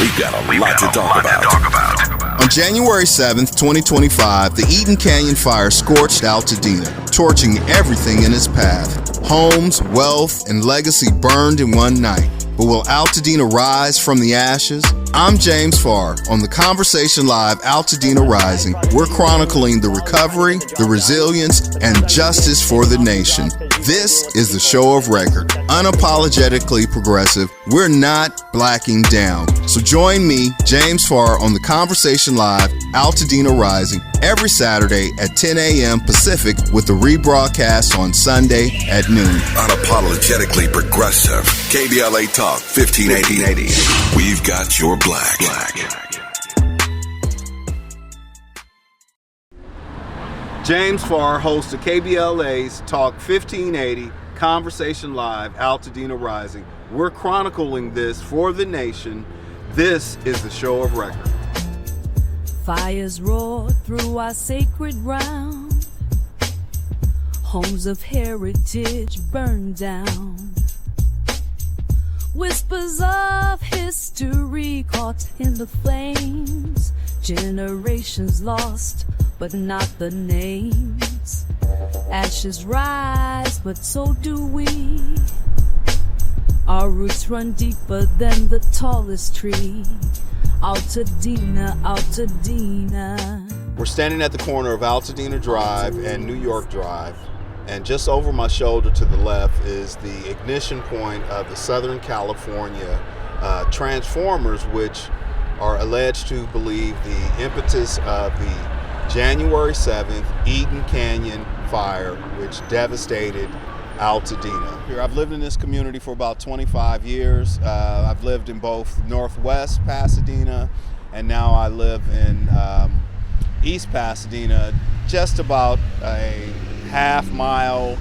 We've got a lot to talk about. On January 7th, 2025, the Eaton Canyon fire scorched Altadena, torching everything in its path. Homes, wealth, and legacy burned in one night. But will Altadena rise from the ashes? I'm James Farr. On the Conversation Live Altadena Rising, we're chronicling the recovery, the resilience, and justice for the nation. This is the show of record, unapologetically progressive. We're not blacking down. So join me, James Farr, on the Conversation Live Altadena Rising every Saturday at 10 a.m. Pacific with the rebroadcast on Sunday at noon. Unapologetically progressive. KBLA Talk 1580. We've got your black. James Farr, host of KBLA's Talk 1580, Conversation Live, Altadena Rising. We're chronicling this for the nation. This is the show of record. Fires roared through our sacred ground. Homes of heritage burned down. Whispers of history caught in the flames. Generations lost, but not the names. Ashes rise, but so do we. Our roots run deeper than the tallest tree. Altadena, Altadena. We're standing at the corner of Altadena Drive and New York Drive. And just over my shoulder to the left is the ignition point of the Southern California transformers, which are alleged to believe the impetus of the January 7th Eaton Canyon fire, which devastated Altadena. Here, I've lived in this community for about 25 years. I've lived in both Northwest Pasadena, and now I live in East Pasadena, just about a half mile,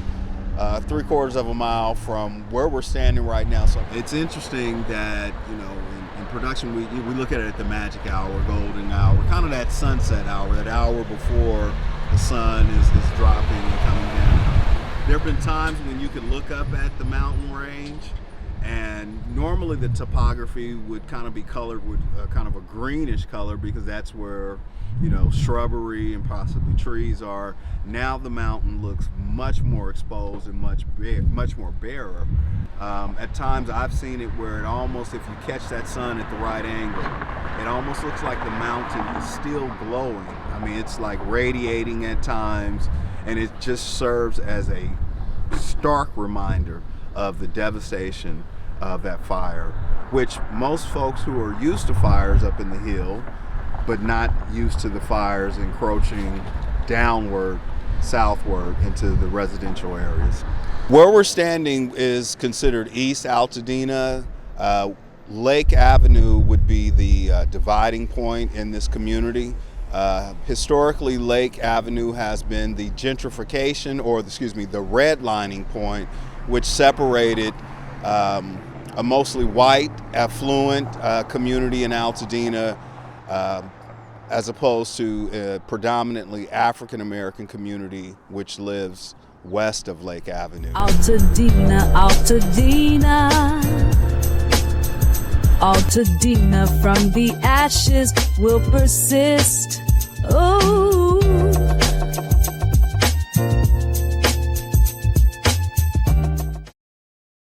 3/4 of a mile from where we're standing right now. So it's interesting that, you know, in production we look at it at the magic hour, golden hour, kind of that sunset hour, that hour before the sun is dropping and coming down. There have been times when you could look up at the mountain range, and normally the topography would kind of be colored with kind of a greenish color, because that's where, you know, shrubbery and possibly trees are. Now the mountain looks much more exposed and much more barer. At times I've seen it where it almost, if you catch that sun at the right angle, it almost looks like the mountain is still glowing. I mean, it's like radiating at times, and it just serves as a stark reminder of the devastation of that fire, which most folks who are used to fires up in the hill, but not used to the fires encroaching downward, southward into the residential areas. Where we're standing is considered East Altadena. Lake Avenue would be the dividing point in this community. Historically, Lake Avenue has been the gentrification, or the redlining point, which separated a mostly white, affluent community in Altadena, as opposed to a predominantly African-American community which lives west of Lake Avenue. Altadena, Altadena. Altadena, from the ashes will persist. Oh.